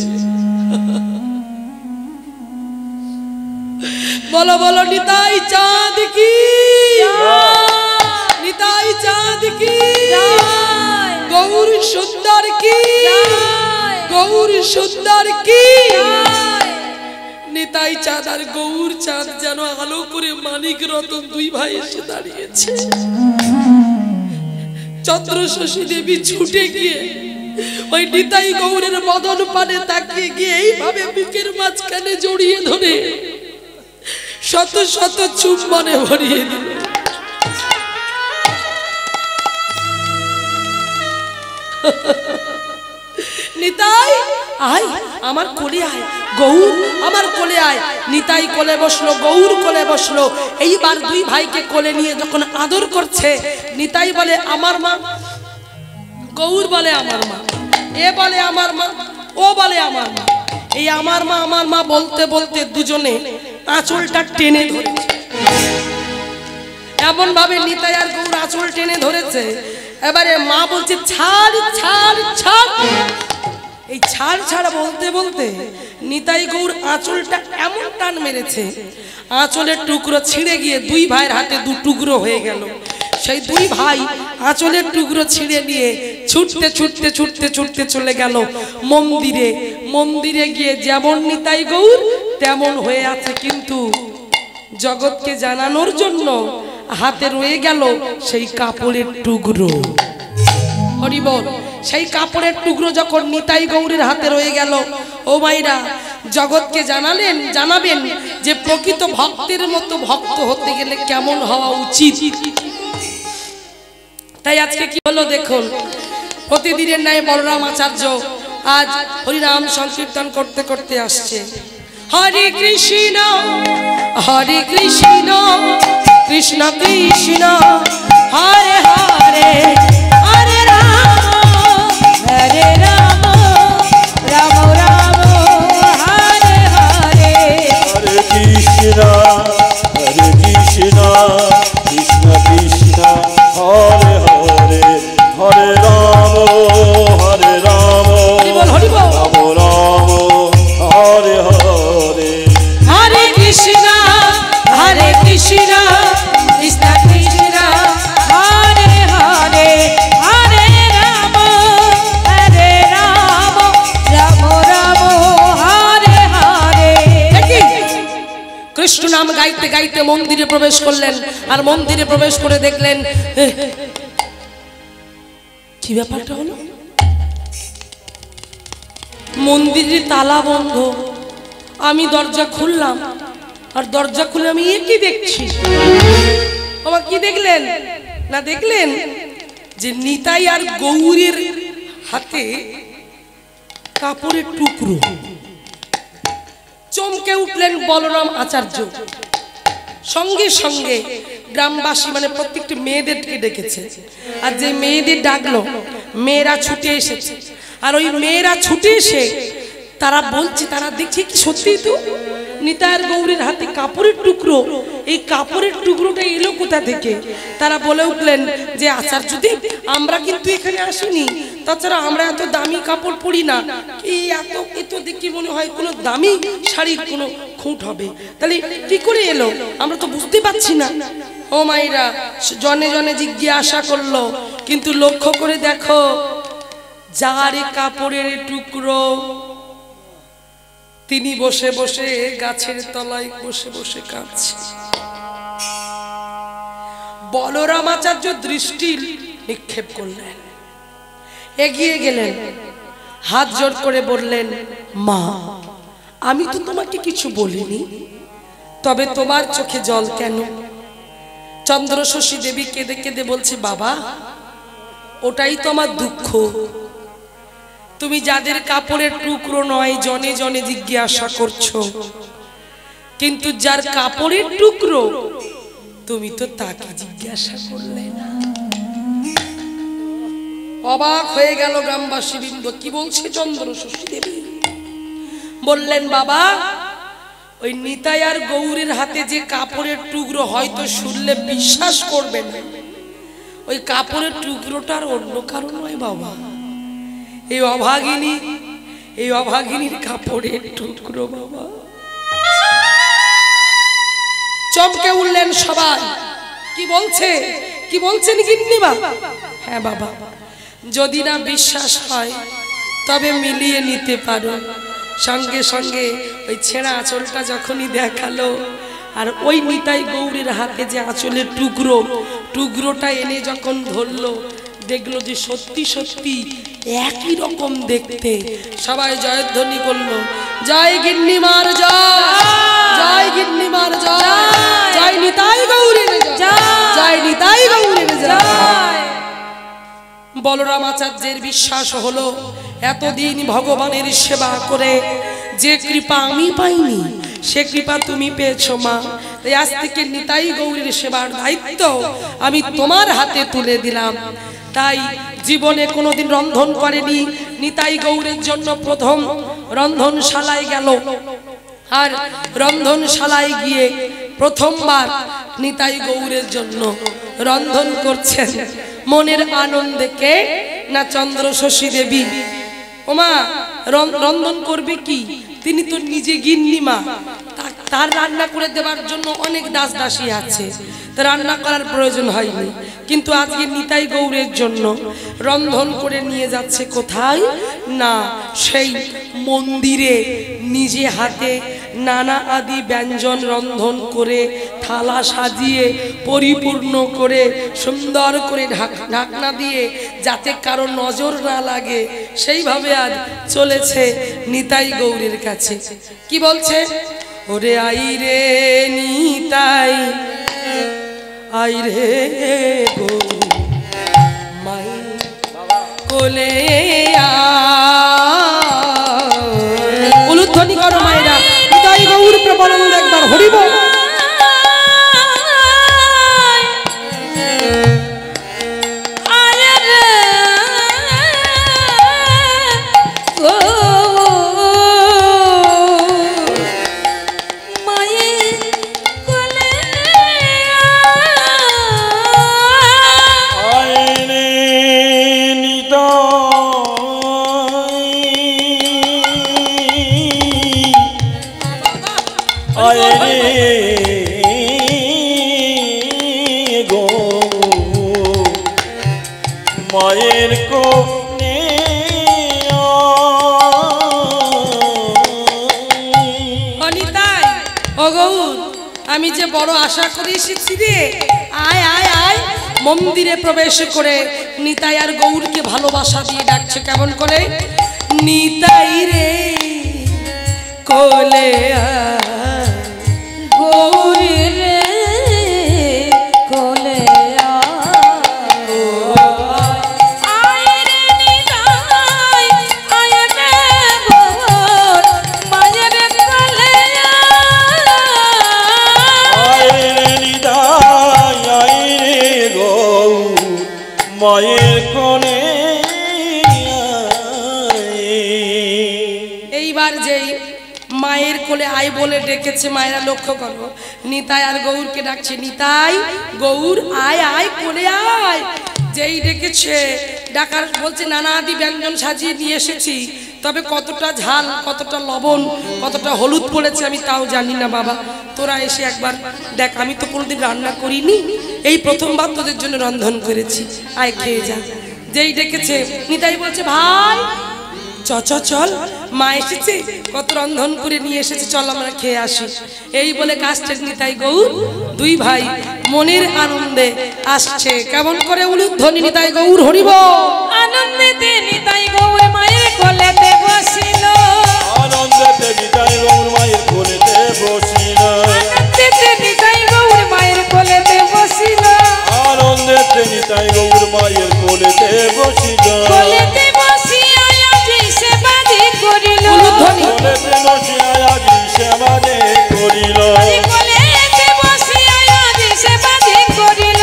বলো বলো নিতাই চাঁদ কি, নিতাই চাঁদ কি, গৌর সুন্দর কি, গৌর সুন্দর কি। নিতাই চাঁদ আর গৌর চাঁদ যেন আলো করে মানিক রতন দুই ভাই এসে দাঁড়িয়েছে। চন্দ্র শশী দেবী ছুটে গিয়ে ওই নিতাই গৌরের বদন পানে তাকিয়ে গিয়ে এইভাবে বুকের মাঝখানে জড়িয়ে ধরে শত শত চুম্বনে ভরিয়ে দিল। নিতাই আয় আমার কোলে আয়, গৌর আমার কোলে আয়। নিতাই কোলে বসলো, গৌর কোলে বসলো। এইবার দুই ভাইকে কোলে নিয়ে যখন আদর করছে, নিতাই বলে আমার মা, গৌর বলে আমার মা, এ বলে আমার মা, ও বলে আমার মা। এই আমার মা বলতে বলতে দুজনে আঁচলটা টেনে ধরেছে। এমন ভাবে নিতাই আর গৌর আঁচল টেনে ধরেছে, এবারে মা বলছে ছাড় ছাড় ছাড়। এই ছাড় ছাড় বলতে বলতে নিতাই গৌর আঁচলটা এমন টান মেরেছে, আঁচলের টুকরো ছিঁড়ে গিয়ে দুই ভাইয়ের হাতে দু টুকরো হয়ে গেল। সেই দুই ভাই আঁচলের টুকরো ছিঁড়ে নিয়ে ছুটতে ছুটতে ছুটতে ছুটতে চলে গেল মন্দিরে। মন্দিরে গিয়ে যেমন নিতাই গৌর তেমন হয়ে আছে, কিন্তু জগৎকে জানানোর জন্য হাতে রয়ে গেল সেই কাপড়ের টুকরো। হরি বল। সেই কাপড়ের টুকরো যখন নিতাই গৌরীর হাতে রয়ে গেল, ও মাইরা জগৎকে জানাবেন যে প্রকৃত ভক্তের মতো ভক্ত হতে গেলে কেমন হওয়া উচিত। তাই আজকে কি হলো দেখুন, প্রতিদিনের ন্যায় বলরাম আচার্য আজ হরিনাম সংকীর্তন করতে করতে আসছে। হরে কৃষ্ণ কৃষ্ণ কৃষ্ণ হরে হরে, হরে রাম হরে রাম রাম রাম হরে হরে। হরে কৃষ্ণ কৃষ্ণ কৃষ্ণ হরে হরে, হরে রাম হরি বল রাম রাম হরে হরে। হরে কৃষ্ণ কৃষ্ণ কৃষ্ণ হরে হরে, হরে রাম রাম রাম হরে হরে। কৃষ্ণ নাম গাইতে গাইতে মন্দিরে প্রবেশ করলেন, আর মন্দিরে প্রবেশ করে দেখলেন কি ব্যাপারটা হলো, মন্দিরের তালা বন্ধ। আমি দরজা খুললাম, আর দরজা খুলে আমি কি দেখছি, আমার কি দেখলেন না দেখলেন যে নিতাই আর গৌরীর হাতে কাপড়ের টুকরো। চমকে উঠলেন বলরাম আচার্য। সঙ্গে সঙ্গে গ্রামবাসী মানে প্রত্যেকটি মেয়েদেরকে ডেকেছে, আর যে মেয়েদের ডাকলো মেয়েরা ছুটে এসেছে। আর ওই মেয়েরা ছুটে এসে তারা বলছে, তারা দেখছে কি সত্যি তো নিতাই গৌরীর হাতে কাপড়ের টুকরো, এই কাপড়ের টুকরোটা এলো কোথা থেকে। তারা বলে উঠলেন যে আচার্যদেব, আমরা কিন্তু এখানে আসিনি, তাছাড়া আমরা এত দামি কাপড় পরি না, এই এত দেখি মনে হয় কোনো দামি শাড়ির কোনো খুঁট হবে, তাহলে কি করে এলো আমরা তো বুঝতে পারছি না। ও মাইরা জনে জনে জিজ্ঞাসা করলো, কিন্তু লক্ষ্য করে দেখো যার কাপড়ের টুকরো তিনি বসে বসে গাছের তলায় বসে বসে কাঁদছে। বলরাম আচার্য দৃষ্টি নিক্ষেপ করলেন, এগিয়ে গেলেন, হাত জোর করে বললেন, মা আমি তো তোমাকে কিছু বলিনি, তবে তোমার চোখে জল কেন? চন্দ্রশশী দেবী কেঁদে কেঁদে বলছে, বাবা ওটাই তো আমার দুঃখ, তুমি যাদের কাপড়ের টুকরো নয় জনে জনে জিজ্ঞাসা করছো, কিন্তু যার কাপড়ের টুকরো তুমি তো তাকে জিজ্ঞাসা করলে না। অবাক হয়ে গেল গ্রামবাসী বৃন্দ, কি বলছে চন্দ্রশশী দেবী? বললেন, বাবা ওই নিতাই আর গৌরীর হাতে যে কাপড়ের টুকরো হয়তো শুনলে বিশ্বাস করবে না, ওই কাপড়ের টুকরোটার অন্য কারণ নয় বাবা, এই অভাগিনীর কাপড়ের টুকরো বাবা। চমকে উঠলেন সবাই, কি বলছেন গিন্নিমা? হ্যাঁ বাবা, যদি না বিশ্বাস হয় তবে মিলিয়ে নিতে পারো। সঙ্গে সঙ্গে ওই ছেঁড়া আঁচলটা যখনই দেখালো, আর ওই নিতাই গৌরীর হাতে যে আঁচলের টুকরোটা এনে যখন ধরলো, দেখলো যে সত্যি সত্যি একই রকম দেখতে। সবাই জয়ধ্বনি করলো, জয় গিন্নিমার জয়, জয় গিন্নিমার জয়, জয় নিতাই গৌরীর জয়, জয় নিতাই গৌরীর জয়। বলরাম আচার্যের বিশ্বাস হলো, এতদিন ভগবানের সেবা করে যে কৃপা আমি পাইনি সে কৃপা তুমি পেয়েছো মা, তাই আজ থেকে নিতাই গৌরীর সেবার দায়িত্ব আমি তোমার হাতে তুলে দিলাম। তাই জীবনে কোনোদিন রন্ধন করেনি, নিতাই গৌরের জন্য প্রথম রন্ধনশালায় গেল, আর রন্ধনশালায় গিয়ে প্রথমবার নিতাই গৌরের জন্য রন্ধন করছেন। মনের আনন্দে কে না চন্দ্রশশী দেবী। ওমা রন্ধন করবে কি, তিনি তো নিজে গিন্নিমা, তার রান্না করে দেওয়ার জন্য অনেক দাস দাসী আছে, তা রান্না করার প্রয়োজন হয়নি। কিন্তু আজকে নিতাই গৌরের জন্য রন্ধন করে নিয়ে যাচ্ছে কোথায় না সেই মন্দিরে, নিজে হাতে নানা আদি ব্যঞ্জন রন্ধন করে থালা সাজিয়ে পরিপূর্ণ করে সুন্দর করে ঢাকনা দিয়ে যাতে কারো নজর না লাগে সেইভাবে আজ চলেছে নিতাই গৌরের কাছে। কি বলছে? ওরে আই রে নিতাই আই রে গৌর মাই কোলে উলুধ্বনি করো মায়েরা, নিতাই গৌর প্রবনন্দ একবার হরিব। মায়ের কোলে অনিতাই ও গৌর, আমি যে বড় আশা করে এসেছি রে, আয় আয় আয়। মন্দিরে প্রবেশ করে নিতাই আর গৌরকে ভালোবাসা দিয়ে ডাকছে কেমন করে? নিতাই রে কোলে গৌরী রে কোলে মায়ের কোলে। এইবার যেই মায়ের কোলে আয় বলে ডেকেছে, মায়েরা লক্ষ্য করো, নিতাই আর গৌরকে ডাকছে, নিতাই গৌর আয় আয় কোলে আয়। যেই ডেকেছে ডাকার বলছে নানা আদি ব্যঞ্জন সাজিয়ে নিয়ে এসেছি, তবে কতটা ঝাল কতটা লবণ কতটা হলুদ পড়েছে আমি তাও জানি না বাবা, তোরা এসে একবার দেখ, আমি তো কোনোদিন রান্না করিনি, এই প্রথমবার তোদের জন্য রন্ধন করেছি, আয় খেয়ে যা। যেই ডেকেছে নিতাই বলছে ভাই চল মা এসেছে, কত রন্ধন করে নিয়ে এসেছে, চল আমরা খেয়ে আসি। এই বলে কাষ্টের নিতাই গৌর দুই ভাই মনের আনন্দে আসছে কেমন করে? উলুধ্বনি নিতাই গৌর হরিব। আনন্দেতে নিতাই গৌর মায়ের কোলেতে বসিল, আনন্দেতে নিতাই গৌর মায়ের কোলেতে বসিল, আনন্দেতে নিতাই গৌর মায়ের কোলেতে বসিল, আনন্দেতে নিতাই গৌর মায়ের কোলেতে বসিল, কোলেতে বসিয়া আজি সেবাদি করিল, কোলেতে বসিয়া আজি সেবাদি করিল, কোলেতে বসিয়া আজি সেবাদি করিল,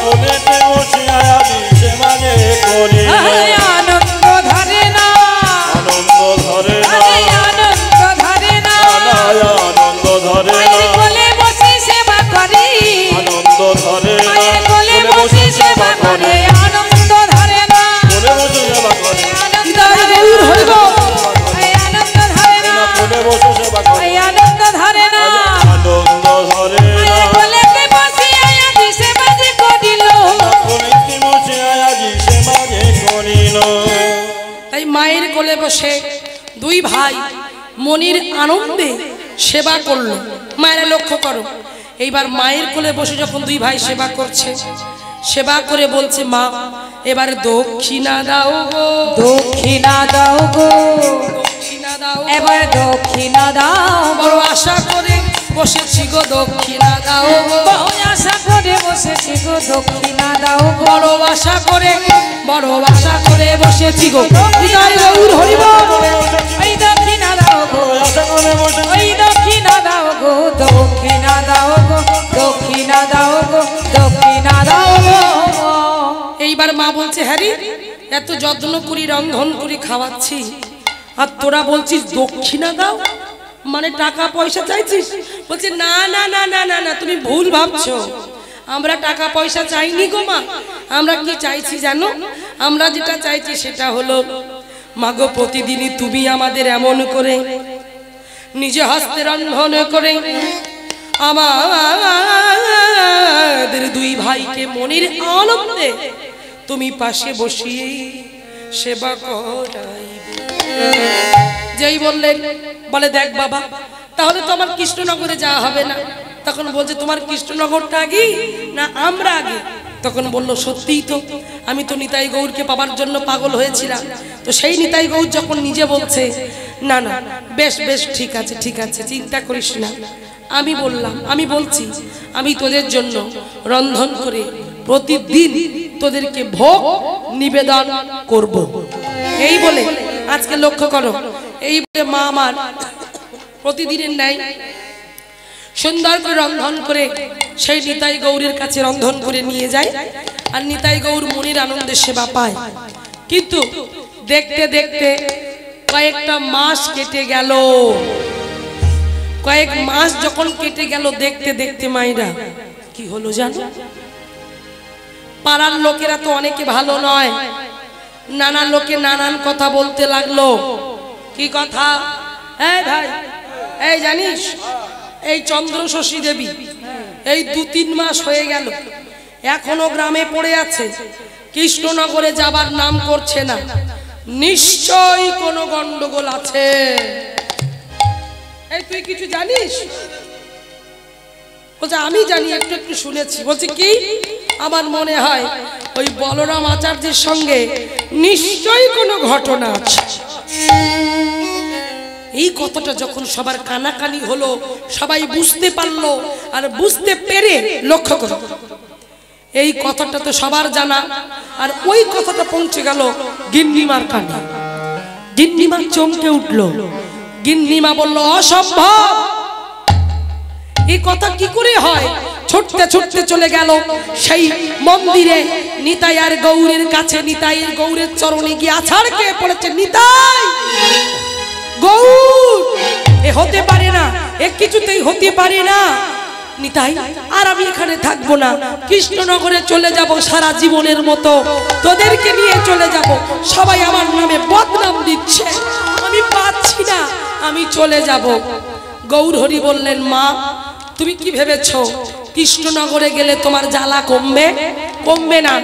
কোলেতে বসিয়া আজি সেবাদি করিল। আনন্দ ধরে না, আনন্দ ধরে না, আনন্দ ধরে না, আনন্দ ধরে না, মায়ের কোলে বসে সেবা করি, আনন্দ ধরে না, মায়ের কোলে বসে সেবা করে, আনন্দ ধরে না, কোলে বসে সেবা করে, নিতাই গৌর হরিব। আনন্দ ধরে না, কোলে বসে সেবা করে, আনন্দ ধরে না, আনন্দ ধরে না, মায়ের কোলেতে বসিয়া আজি সেবাদি করিল, কোলেতে বসে আজি সেবাদি করিল। তাই মায়ের কোলে বসে দুই ভাই মনির আনন্দে সেবা করলো। মায়েরা লক্ষ্য করো, এইবার মায়ের কোলে বসে যখন দুই ভাই সেবা করছে, সেবা করে বলছে মা এবার দক্ষিণা দাও গো, দক্ষিণা দাও গো, দক্ষিণা দাও, এবার দক্ষিণা দাও, বড় আশা করে বসেছি গো, দক্ষিণা দাও গো, বহু আশা করে বসেছি গো, দক্ষিণা দাও গো, বড় আশা করে বসেছি গো। নিতাই গৌর হরিব। ওই দক্ষিণা দাও গো, ওই দক্ষিণা দাও গো, দক্ষিণা দাও গো, দক্ষিণা দাও গো, দক্ষিণা দাও গো। এইবার মা বলছে হ্যারি এত যত্ন করি রন্ধন করি খাওয়াচ্ছি, আর তোরা বলছিস দক্ষিণা দাও, মানে টাকা পয়সা চাইছিস? বলছে না না না না না না, তুমি ভুল ভাবছো, আমরা টাকা পয়সা চাইনি গো মা, আমরা কি চাইছি জানো? আমরা যেটা চাইছি সেটা হলো মাগো প্রতিদিনই তুমি আমাদের এমন করে নিজে হস্তে রন্ধন করে আমাদের দুই ভাইকে মনের আনন্দে তুমি পাশে বসিয়ে সেবা করাইবে। যেই বললেন বলে দেখ বাবা তাহলে তো আমার কৃষ্ণনগরে যাওয়া হবে না। তখন বলছে তোমার কৃষ্ণনগরটা আগে না আমরা আগে? তখন বললো সত্যিই তো, আমি তো নিতাই গৌরকে পাবার জন্য পাগল হয়েছিলাম। তো সেই নিতাই গৌর যখন নিজে বলছে না না বেশ বেশ ঠিক আছে ঠিক আছে, চিন্তা করিস না, আমি বললাম আমি বলছি আমি তোদের জন্য রন্ধন করে প্রতিদিন তোদেরকে ভোগ নিবেদন করব। এই বলে আজকে লক্ষ্য করো, এই বলে মা আমার প্রতিদিনের ন্যায় সুন্দর করে রন্ধন করে সেই নিতাই গৌরের কাছে রন্ধন করে নিয়ে যায়। আর নিতাই গৌর মনের আনন্দের সেবা পায়। কিন্তু দেখতে দেখতে কয়েকটা মাস কেটে গেল। কয়েক মাস যখন কেটে গেল, দেখতে দেখতে মায়েরা কি হলো জানো? পাড়ার লোকেরা তো অনেকে ভালো নয়, নানা লোকে নানান কথা বলতে লাগলো। কি কথা? এই ভাই, এই জানিস এই চন্দ্রশশী দেবী এই 2-3 মাস হয়ে গেল এখনো গ্রামে পড়ে আছে, কৃষ্ণনগরে যাবার নাম করছে না, নিশ্চয়ই কোনো গন্ডগোল আছে। এই তুই কিছু জানিস? বলছে আমি জানি, একটু একটু শুনেছি। বলছে কি? আমার মনে হয় ওই বলরাম আচার্যের সঙ্গে নিশ্চয়ই কোনো ঘটনা আছে। এই কথাটা যখন সবার কানাকানি হলো, সবাই বুঝতে পারলো। আর বুঝতে পেরে লক্ষ্য করো, এই কথাটা তো সবার জানা, আর ওই কথাটা পৌঁছে গেল গিন্নিমার কানে। গিন্নিমা চমকে উঠলো। গিন্নিমা বলল অসম্ভব, এই কথা কি করে হয়? ছুটতে ছুটতে চলে গেল সেই মন্দিরে নিতাই আর গৌরের কাছে। নিতাই গৌরের চরণে গিয়ে আছাড় খেয়ে পড়েছে, নিতাই গৌর এ হতে পারে না, এ কিছুতেই হতে পারে না। নিতাই আর আমি এখানে থাকবো না, কৃষ্ণনগরে চলে যাব সারা জীবনের মতো, তোদেরকে নিয়ে চলে যাব। সবাই আমার নামে বদনাম দিচ্ছে, আমি পাচ্ছি না, আমি চলে যাব। গৌর হরি বললেন মা তুমি কি ভেবেছো কৃষ্ণনগরে গেলে তোমার জ্বালা কমবে? কমবে না।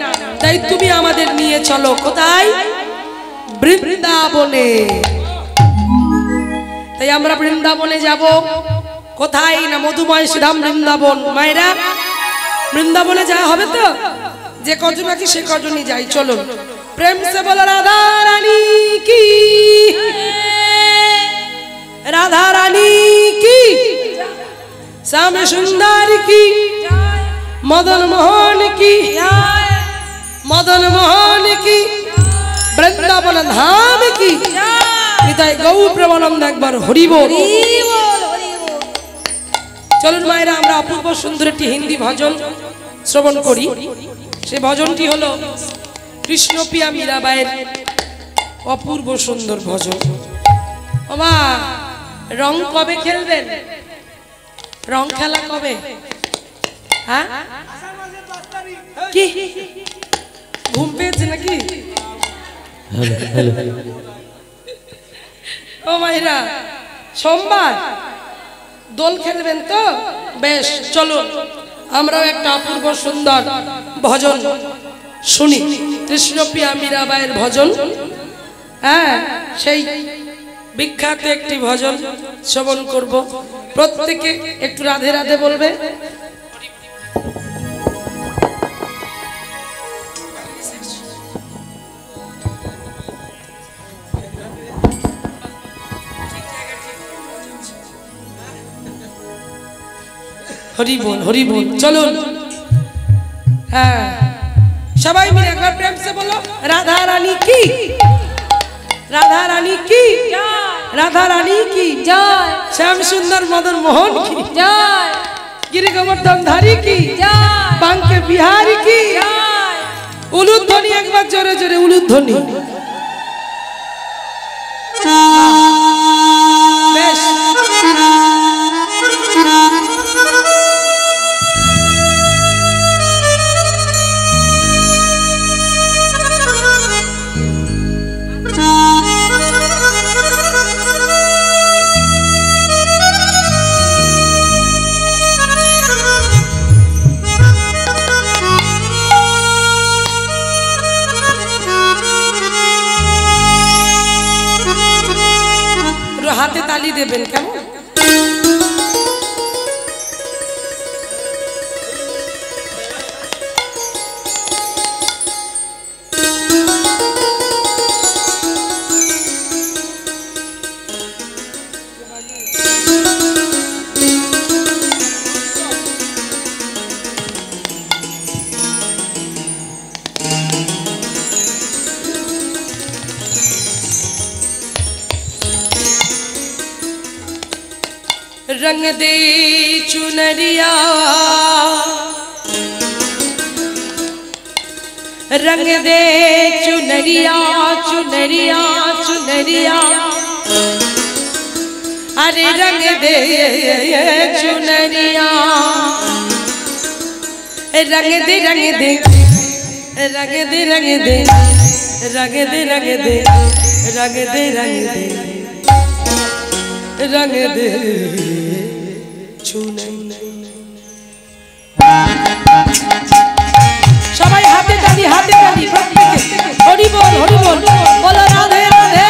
তাই তুমি আমাদের নিয়ে চলো। কোথায়? বৃন্দাবনে। তাই আমরা বৃন্দাবনে যাব। কোথায় না? মধুময় শ্রীধাম বৃন্দাবন। মায়েরা বৃন্দাবনে যাওয়া হবে তো? যে কজন আছি সে কজনই যাই, চলো। প্রেম সে বলো রাধা রানী কি, রাধা রানী কি, শ্যাম সুন্দর কি, মদন মোহন কি, মদন মোহন কি, বৃন্দাবন ধাম কি। নিতাই গৌর প্রেমানন্দ একবার হরি বল। চলুন মায়েরা আমরা অপূর্ব সুন্দর একটি হিন্দি ভজন শ্রবণ করি। সে ভজনটি হলো কৃষ্ণপ্রিয়া মীরাবাইয়ের অপূর্ব সুন্দর ভজন। ওমা রং কবে খেলবেন? রং খেলা কবে? হ্যাঁ কি ঘুম পেয়েছে নাকি? ও মাইরা সোমবার দোল খেলবেন তো? বেশ চলুন আমরাও একটা অপূর্ব সুন্দর ভজন শুনি, কৃষ্ণপ্রিয়া মীরাবাইয়ের ভজন। হ্যাঁ সেই বিখ্যাত একটি ভজন শ্রবণ করব। প্রত্যেকে একটু রাধে রাধে বলবে। হরি বল হরি বল। চলুন হ্যাঁ সবাই মিলে একবার প্রেম সে বলো রাধা রানী কি, রাধা রানী কি, রাধা রানী কি জয়, শ্যাম সুন্দর মদন মোহন কি জয়, গিরি গোবর্ধন ধারী কি জয়, বাঙ্কে বিহারি কি জয়। উলুধ্বনি একবার জোরে জোরে উলুধ্বনি। বেশ হাতে তালি দেবেন কেমন? रंग दे चुनरिया रंग दे चुनरिया चुनरिया चुनरिया अरे रंग दे चुनरिया रंग दे रंग दे रंग दे रंग दे रंग दे रंग दे रंग दे रंग दे रंग दे सबाई हाथे ताली हरि बोल बोलो राधे राधे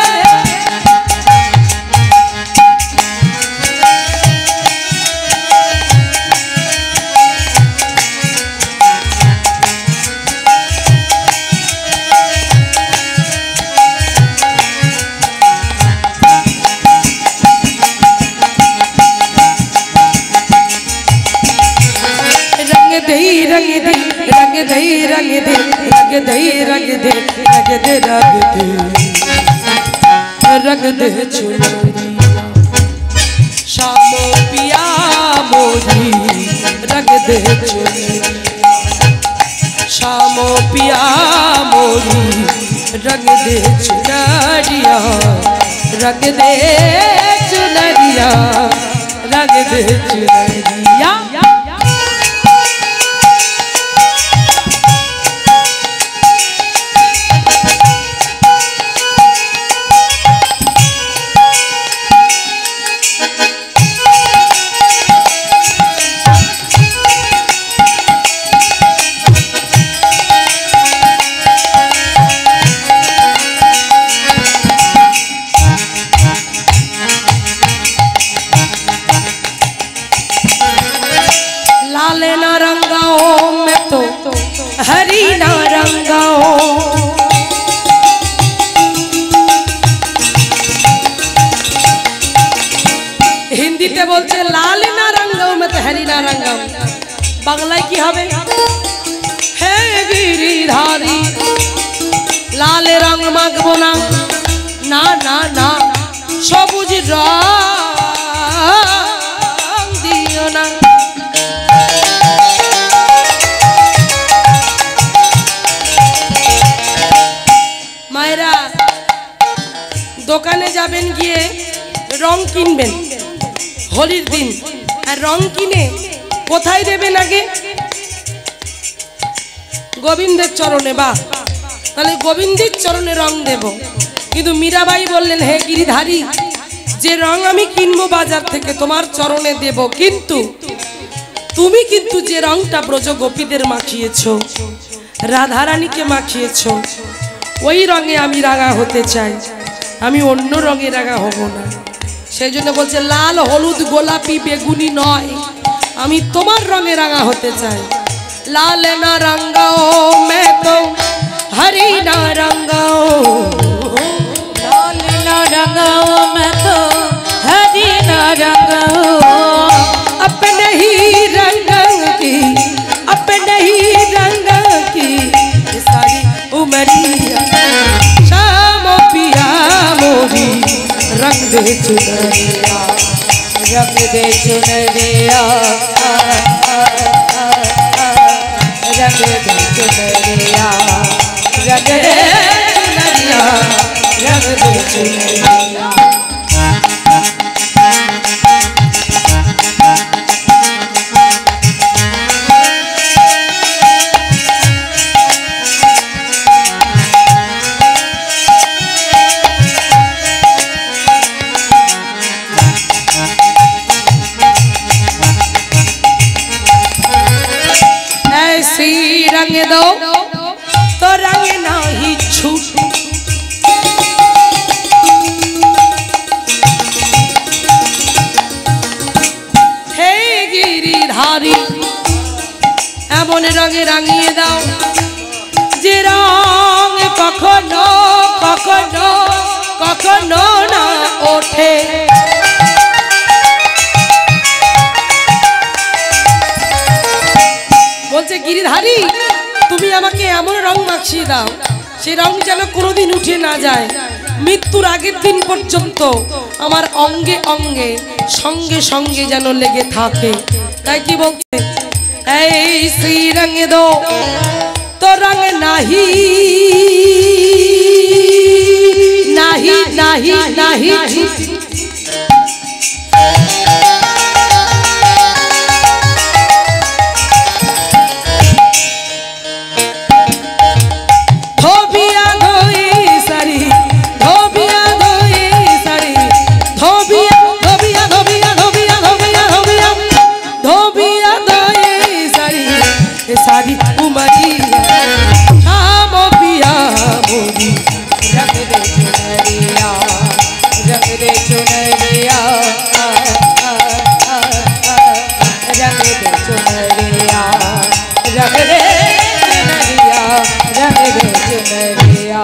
रंग दे रंग दे रंग दे रंग दे रंग दे रंग दे रंग दे रंग दे चुनरिया शामो पिया मोरी रंग दे चुनरिया शामो पिया मोरी रंग दे चुनरिया रंग दे चुनरिया रंग दे चुनरिया लाल ना रंगाओ मैं तो हरी ना रंगाओ हिंदीते बोलते लाल ना रंगाओ मैं तो हरी ना रंगाओ बांग्लाয় কি হবে হে গিরিধারী লাল রং মাখবো না না না না সবুজ রং দিও না মায়েরা দোকানে যাবেন গিয়ে রং কিনবেন হোলির দিন আর রং কিনে কোথায় দেবেন আগে গোবিন্দের চরণে বা তাহলে গোবিন্দের চরণে রং দেব কিন্তু মীরাবাই বললেন হে গিরিধারী যে রং আমি কিনবো বাজার থেকে তোমার চরণে দেব কিন্তু তুমি কিন্তু যে রংটা ব্রজ গোপীদের মাখিয়েছো রাধারানীকে মাখিয়েছো ওই রঙে আমি রাঙা হতে চাই আমি অন্য রঙে রাঙা হব না সেই জন্য বলছে লাল হলুদ গোলাপি বেগুনি নয় আমি তোমার রঙে রাঙা হতে চাই লাল না রঙ্গাও मैं तो हरी ना रंगाओ लाल ना रंगाओ मैं तो हरी ना रंगाओ अपने ही रंग की अपने ही रंग की सारी उमरिया शाम पिया मोरी रंग दे चुनरिया रंग दे चुनरिया रंग दे चुनरिया रंग दे चुनरिया रंग दे चुनरिया ऐसी रंग दो तो रंग ना ही छूटे রঙে রাঙিয়ে দাও, যে রং কখনো কখনো কখনো না ওঠে। বলছে গিরিধারী, তুমি আমাকে এমন রং মাখিয়ে দাও, সে রং যেন কোনোদিন উঠে না যায়, মৃত্যুর আগের দিন পর্যন্ত আমার অঙ্গে অঙ্গে সঙ্গে সঙ্গে যেন লেগে থাকে। তাই কি বলছে, এই শ্রী রঙে দো তো রঙ নাহি নাহি নাহি নাহি सारी उमरिया शाम पिया मोरी रंग दे चुनरिया, रंग दे चुनरिया, रंग दे चुनरिया, रंग दे चुनरिया, रंग दे चुनरिया।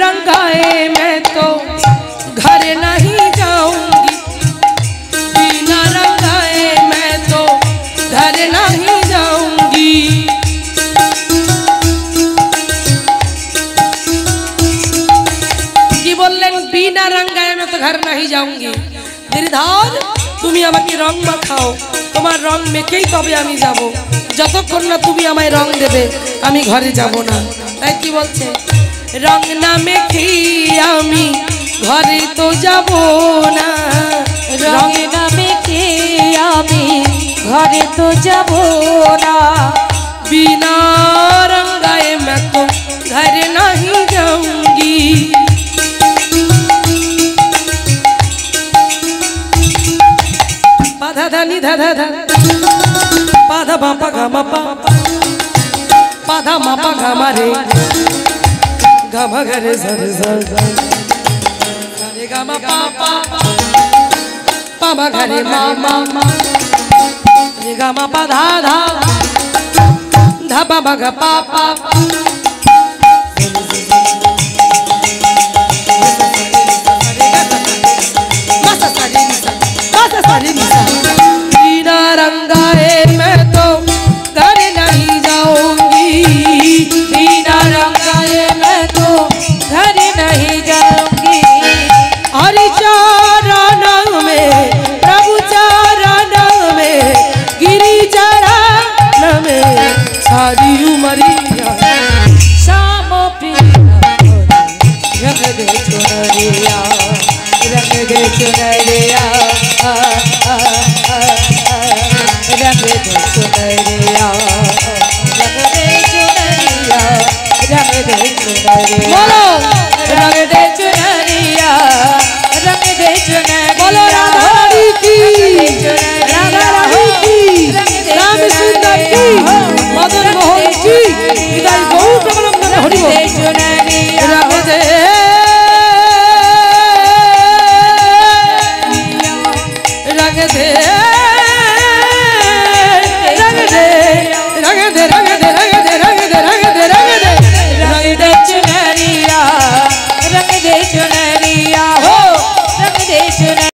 रंगाए मैं तो घर नहीं जाऊंगी, बिना रंगाए मैं तो घर नहीं जाऊंगी। কি বললেন, বিনা রঙায় मैं तो घर नहीं जाऊंगी। गिरिधर, তুমি আমাকে রং মাখাও, তোমার রং মেখেই তবে আমি যাব, যতক্ষণ না তুমি আমায় রং দেবে আমি ঘরে যাব না। তাই কি বলছে, রং না মেখে আমি ঘরে তো যাব না, রং না মেখে আমি ঘরে তো যাব না, बिना रंगाए मैं तो घर नहीं जाऊंगी। पाधा धानी धा धा धा, पाधा बापा गा मापा, पाधा मापा गा मारे, गा मा गा रे सा रे सा, रे गा मा पा पा, पा मा गा रे मा मा मा, रे गा मा पा धा धा, धा पा मा गा पा पा, बिना रंगाए मैं तो घर नहीं जाऊंगी, बिना रंगाए मैं तो घर नहीं जाऊंगी। हरि चरण में प्रभु चरण में गिरी चरण में सारी उमरिया शाम पिया रंग दे चुनरिया, रंग दे चुनरिया, रंग दे चुनरिया, रंग दे चुनरिया, रंग दे चुनरिया, बोलो रंग दे चुनरिया, रंग दे चुनरिया, बोलो राधा रानी की, राधा रानी की, राम सुंदर की, मदन मोहन की, इधर बहुत प्रबलम हरि बोल। रंग दे रंग दे रंग दे रंग दे रंग दे रंग दे रंग दे रंग दे रंग दे रंग दे चुनरिया, रंग दे चुनरिया, हो